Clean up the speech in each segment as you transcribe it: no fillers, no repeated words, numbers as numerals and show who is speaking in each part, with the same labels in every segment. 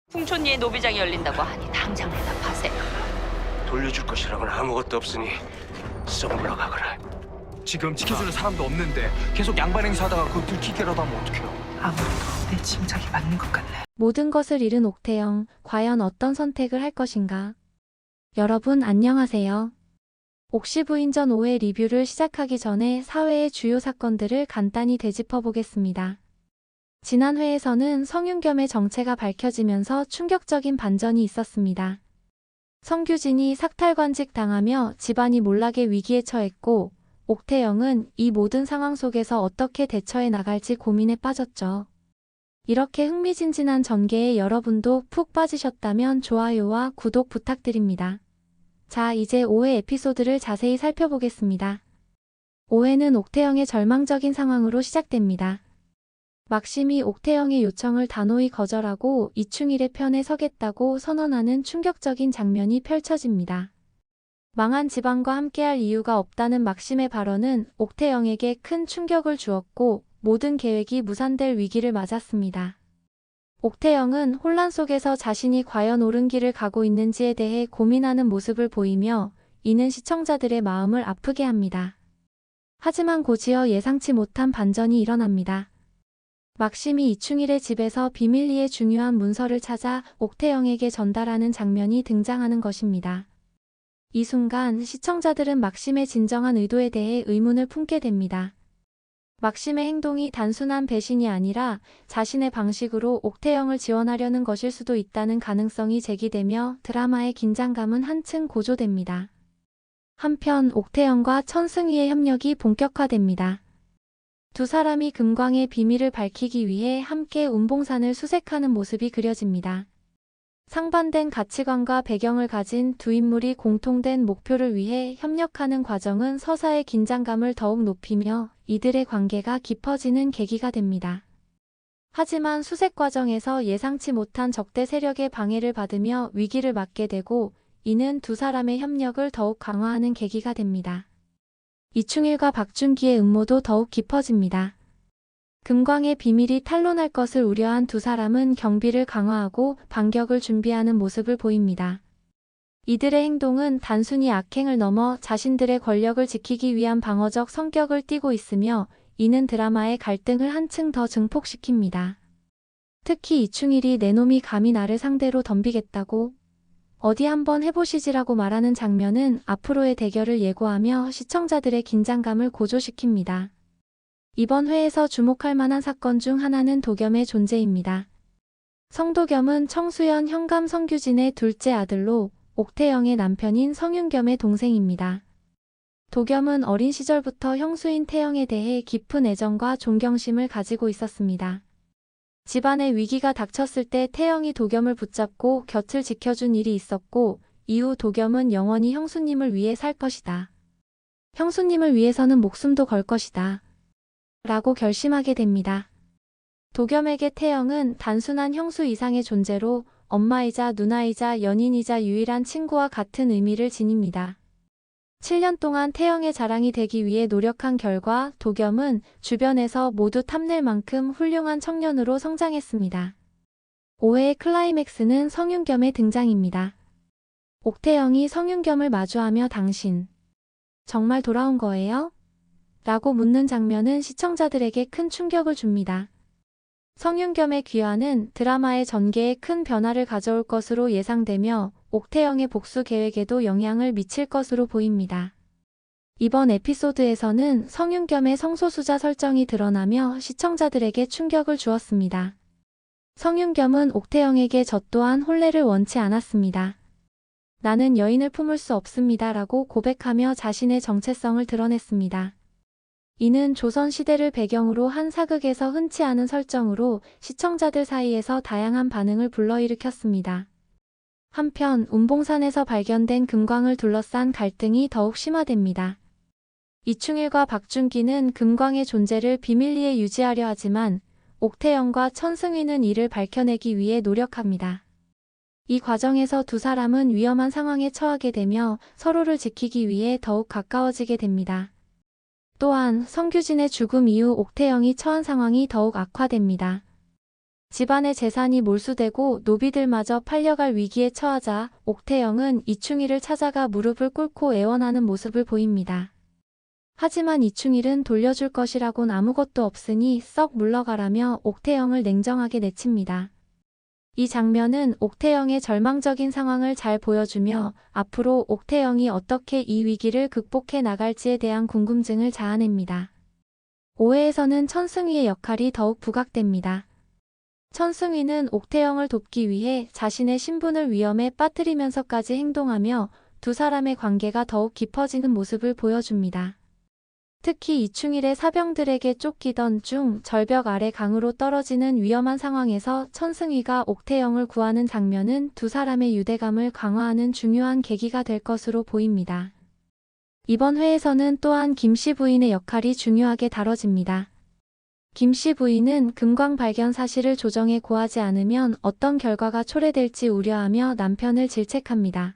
Speaker 1: 풍촌리에 노비장이 열린다고 하니 당장 대답하세요.
Speaker 2: 돌려줄 것이라고는 아무것도 없으니 썩 물러가거라.
Speaker 3: 지금 지켜주는 사람도 없는데 계속 양반 행사하다가 그거 들키게라도 하면 어떡해요?
Speaker 4: 아무래도 내 짐작이 맞는 것 같네.
Speaker 5: 모든 것을 잃은 옥태영, 과연 어떤 선택을 할 것인가? 여러분 안녕하세요. 옥시부인전 5회 리뷰를 시작하기 전에 사회의 주요 사건들을 간단히 되짚어 보겠습니다. 지난 회에서는 성윤겸의 정체가 밝혀지면서 충격적인 반전이 있었습니다. 성규진이 삭탈관직 당하며 집안이 몰락의 위기에 처했고, 옥태영은 이 모든 상황 속에서 어떻게 대처해 나갈지 고민에 빠졌죠. 이렇게 흥미진진한 전개에 여러분도 푹 빠지셨다면 좋아요와 구독 부탁드립니다. 자, 이제 5회 에피소드를 자세히 살펴보겠습니다. 5회는 옥태영의 절망적인 상황으로 시작됩니다. 막심이 옥태영의 요청을 단호히 거절하고 이충일의 편에 서겠다고 선언하는 충격적인 장면이 펼쳐집니다. 망한 집안과 함께할 이유가 없다는 막심의 발언은 옥태영에게 큰 충격을 주었고 모든 계획이 무산될 위기를 맞았습니다. 옥태영은 혼란 속에서 자신이 과연 옳은 길을 가고 있는지에 대해 고민하는 모습을 보이며 이는 시청자들의 마음을 아프게 합니다. 하지만 곧이어 예상치 못한 반전이 일어납니다. 막심이 이충일의 집에서 비밀리에 중요한 문서를 찾아 옥태영에게 전달하는 장면이 등장하는 것입니다. 이 순간 시청자들은 막심의 진정한 의도에 대해 의문을 품게 됩니다. 막심의 행동이 단순한 배신이 아니라 자신의 방식으로 옥태영을 지원하려는 것일 수도 있다는 가능성이 제기되며 드라마의 긴장감은 한층 고조됩니다. 한편 옥태영과 천승희의 협력이 본격화됩니다. 두 사람이 금광의 비밀을 밝히기 위해 함께 운봉산을 수색하는 모습이 그려집니다. 상반된 가치관과 배경을 가진 두 인물이 공통된 목표를 위해 협력하는 과정은 서사의 긴장감을 더욱 높이며 이들의 관계가 깊어지는 계기가 됩니다. 하지만 수색 과정에서 예상치 못한 적대 세력의 방해를 받으며 위기를 맞게 되고 이는 두 사람의 협력을 더욱 강화하는 계기가 됩니다. 이충일과 박준기의 음모도 더욱 깊어집니다. 금광의 비밀이 탄로날 것을 우려한 두 사람은 경비를 강화하고 반격을 준비하는 모습을 보입니다. 이들의 행동은 단순히 악행을 넘어 자신들의 권력을 지키기 위한 방어적 성격을 띠고 있으며 이는 드라마의 갈등을 한층 더 증폭시킵니다. 특히 이충일이 내 놈이 감히 나를 상대로 덤비겠다고 어디 한번 해보시지라고 말하는 장면은 앞으로의 대결을 예고하며 시청자들의 긴장감을 고조시킵니다. 이번 회에서 주목할 만한 사건 중 하나는 도겸의 존재입니다. 성도겸은 청수연 현감 성규진의 둘째 아들로 옥태영의 남편인 성윤겸의 동생입니다. 도겸은 어린 시절부터 형수인 태영에 대해 깊은 애정과 존경심을 가지고 있었습니다. 집안의 위기가 닥쳤을 때 태영이 도겸을 붙잡고 곁을 지켜준 일이 있었고 이후 도겸은 영원히 형수님을 위해 살 것이다. 형수님을 위해서는 목숨도 걸 것이다. 라고 결심하게 됩니다. 도겸에게 태영은 단순한 형수 이상의 존재로 엄마이자 누나이자 연인이자 유일한 친구와 같은 의미를 지닙니다. 7년 동안 태영의 자랑이 되기 위해 노력한 결과 도겸은 주변에서 모두 탐낼 만큼 훌륭한 청년으로 성장했습니다. 5회의 클라이맥스는 성윤겸의 등장입니다. 옥태영이 성윤겸을 마주하며 당신 정말 돌아온 거예요? 라고 묻는 장면은 시청자들에게 큰 충격을 줍니다. 성윤겸의 귀환은 드라마의 전개에 큰 변화를 가져올 것으로 예상되며 옥태영의 복수 계획에도 영향을 미칠 것으로 보입니다. 이번 에피소드에서는 성윤겸의 성소수자 설정이 드러나며 시청자들에게 충격을 주었습니다. 성윤겸은 옥태영에게 저 또한 혼례를 원치 않았습니다. 나는 여인을 품을 수 없습니다 라고 고백하며 자신의 정체성을 드러냈습니다. 이는 조선시대를 배경으로 한 사극에서 흔치 않은 설정으로 시청자들 사이에서 다양한 반응을 불러일으켰습니다. 한편 운봉산에서 발견된 금광을 둘러싼 갈등이 더욱 심화됩니다. 이충일과 박준기는 금광의 존재를 비밀리에 유지하려 하지만 옥태영과 천승희는 이를 밝혀내기 위해 노력합니다. 이 과정에서 두 사람은 위험한 상황에 처하게 되며 서로를 지키기 위해 더욱 가까워지게 됩니다. 또한 성규진의 죽음 이후 옥태영이 처한 상황이 더욱 악화됩니다. 집안의 재산이 몰수되고 노비들마저 팔려갈 위기에 처하자 옥태영은 이충일을 찾아가 무릎을 꿇고 애원하는 모습을 보입니다. 하지만 이충일은 돌려줄 것이라곤 아무것도 없으니 썩 물러가라며 옥태영을 냉정하게 내칩니다. 이 장면은 옥태영의 절망적인 상황을 잘 보여주며 앞으로 옥태영이 어떻게 이 위기를 극복해 나갈지에 대한 궁금증을 자아냅니다. 5회에서는 천승휘의 역할이 더욱 부각됩니다. 천승휘는 옥태영을 돕기 위해 자신의 신분을 위험에 빠뜨리면서까지 행동하며 두 사람의 관계가 더욱 깊어지는 모습을 보여줍니다. 특히 이충일의 사병들에게 쫓기던 중 절벽 아래 강으로 떨어지는 위험한 상황에서 천승휘가 옥태영을 구하는 장면은 두 사람의 유대감을 강화하는 중요한 계기가 될 것으로 보입니다. 이번 회에서는 또한 김씨 부인의 역할이 중요하게 다뤄집니다. 김씨 부인은 금광 발견 사실을 조정에 고하지 않으면 어떤 결과가 초래될지 우려하며 남편을 질책합니다.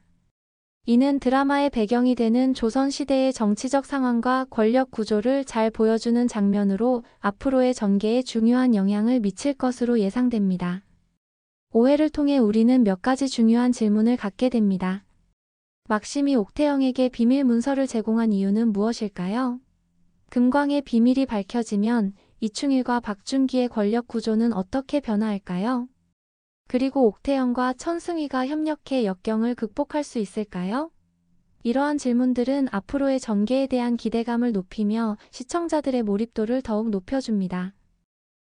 Speaker 5: 이는 드라마의 배경이 되는 조선시대의 정치적 상황과 권력 구조를 잘 보여주는 장면으로 앞으로의 전개에 중요한 영향을 미칠 것으로 예상됩니다. 5회를 통해 우리는 몇 가지 중요한 질문을 갖게 됩니다. 막심이 옥태영에게 비밀 문서를 제공한 이유는 무엇일까요? 금광의 비밀이 밝혀지면 이충일과 박준기의 권력 구조는 어떻게 변화할까요? 그리고 옥태영과 천승휘가 협력해 역경을 극복할 수 있을까요? 이러한 질문들은 앞으로의 전개에 대한 기대감을 높이며 시청자들의 몰입도를 더욱 높여줍니다.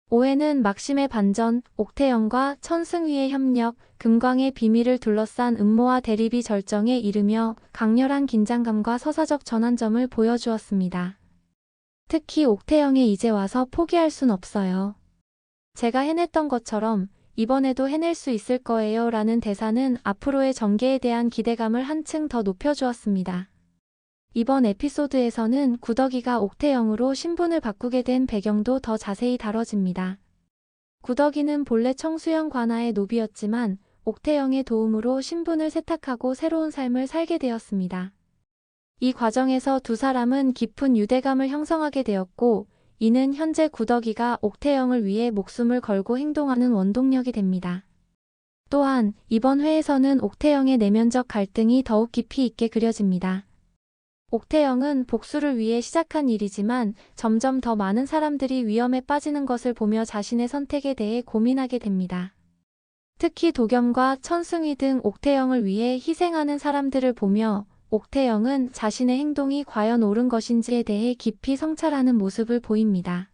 Speaker 5: 5회는 막심의 반전, 옥태영과 천승휘의 협력, 금광의 비밀을 둘러싼 음모와 대립이 절정에 이르며 강렬한 긴장감과 서사적 전환점을 보여주었습니다. 특히 옥태영의 이제 와서 포기할 순 없어요. 제가 해냈던 것처럼 이번에도 해낼 수 있을 거예요 라는 대사는 앞으로의 전개에 대한 기대감을 한층 더 높여주었습니다. 이번 에피소드에서는 구덕이가 옥태영으로 신분을 바꾸게 된 배경도 더 자세히 다뤄집니다. 구덕이는 본래 청수형 관아의 노비였지만 옥태영의 도움으로 신분을 세탁하고 새로운 삶을 살게 되었습니다. 이 과정에서 두 사람은 깊은 유대감을 형성하게 되었고 이는 현재 구덕이가 옥태영을 위해 목숨을 걸고 행동하는 원동력이 됩니다. 또한 이번 회에서는 옥태영의 내면적 갈등이 더욱 깊이 있게 그려집니다. 옥태영은 복수를 위해 시작한 일이지만 점점 더 많은 사람들이 위험에 빠지는 것을 보며 자신의 선택에 대해 고민하게 됩니다. 특히 도겸과 천승휘 등 옥태영을 위해 희생하는 사람들을 보며 옥태영은 자신의 행동이 과연 옳은 것인지에 대해 깊이 성찰하는 모습을 보입니다.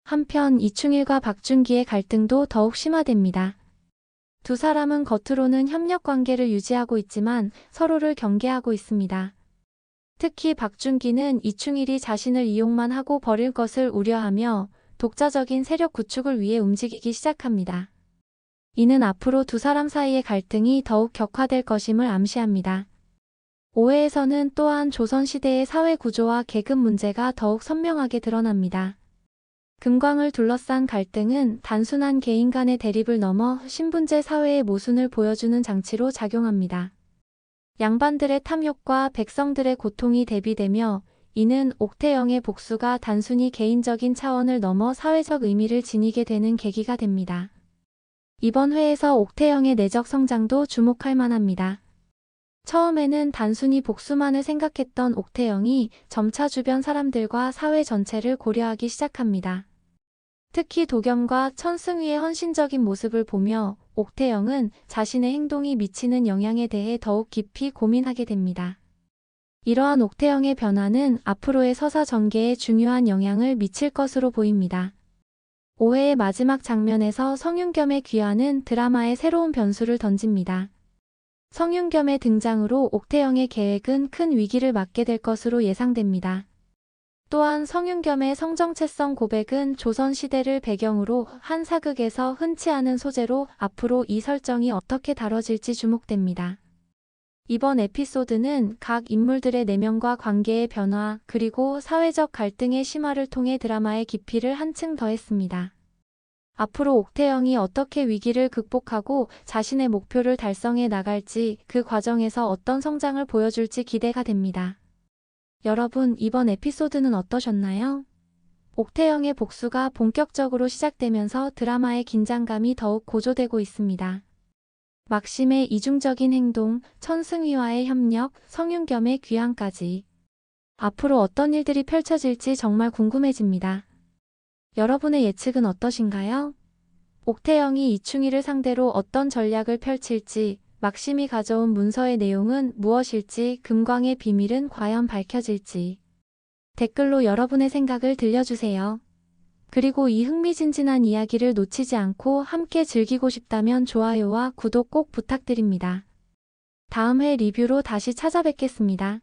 Speaker 5: 한편 이충일과 박준기의 갈등도 더욱 심화됩니다. 두 사람은 겉으로는 협력 관계를 유지하고 있지만 서로를 경계하고 있습니다. 특히 박준기는 이충일이 자신을 이용만 하고 버릴 것을 우려하며 독자적인 세력 구축을 위해 움직이기 시작합니다. 이는 앞으로 두 사람 사이의 갈등이 더욱 격화될 것임을 암시합니다. 5회에서는 또한 조선시대의 사회 구조와 계급 문제가 더욱 선명하게 드러납니다. 금광을 둘러싼 갈등은 단순한 개인 간의 대립을 넘어 신분제 사회의 모순을 보여주는 장치로 작용합니다. 양반들의 탐욕과 백성들의 고통이 대비되며 이는 옥태영의 복수가 단순히 개인적인 차원을 넘어 사회적 의미를 지니게 되는 계기가 됩니다. 이번 회에서 옥태영의 내적 성장도 주목할 만합니다. 처음에는 단순히 복수만을 생각했던 옥태영이 점차 주변 사람들과 사회 전체를 고려하기 시작합니다. 특히 도겸과 천승휘의 헌신적인 모습을 보며 옥태영은 자신의 행동이 미치는 영향에 대해 더욱 깊이 고민하게 됩니다. 이러한 옥태영의 변화는 앞으로의 서사 전개에 중요한 영향을 미칠 것으로 보입니다. 5회의 마지막 장면에서 성윤겸의 귀환은 드라마에 새로운 변수를 던집니다. 성윤겸의 등장으로 옥태영의 계획은 큰 위기를 맞게 될 것으로 예상됩니다. 또한 성윤겸의 성정체성 고백은 조선시대를 배경으로 한 사극에서 흔치 않은 소재로 앞으로 이 설정이 어떻게 다뤄질지 주목됩니다. 이번 에피소드는 각 인물들의 내면과 관계의 변화 그리고 사회적 갈등의 심화를 통해 드라마의 깊이를 한층 더했습니다. 앞으로 옥태영이 어떻게 위기를 극복하고 자신의 목표를 달성해 나갈지 그 과정에서 어떤 성장을 보여줄지 기대가 됩니다. 여러분, 이번 에피소드는 어떠셨나요? 옥태영의 복수가 본격적으로 시작되면서 드라마의 긴장감이 더욱 고조되고 있습니다. 막심의 이중적인 행동, 천승위와의 협력, 성윤겸의 귀환까지. 앞으로 어떤 일들이 펼쳐질지 정말 궁금해집니다. 여러분의 예측은 어떠신가요? 옥태영이 이충희를 상대로 어떤 전략을 펼칠지, 막심이 가져온 문서의 내용은 무엇일지, 금광의 비밀은 과연 밝혀질지. 댓글로 여러분의 생각을 들려주세요. 그리고 이 흥미진진한 이야기를 놓치지 않고 함께 즐기고 싶다면 좋아요와 구독 꼭 부탁드립니다. 다음 회 리뷰로 다시 찾아뵙겠습니다.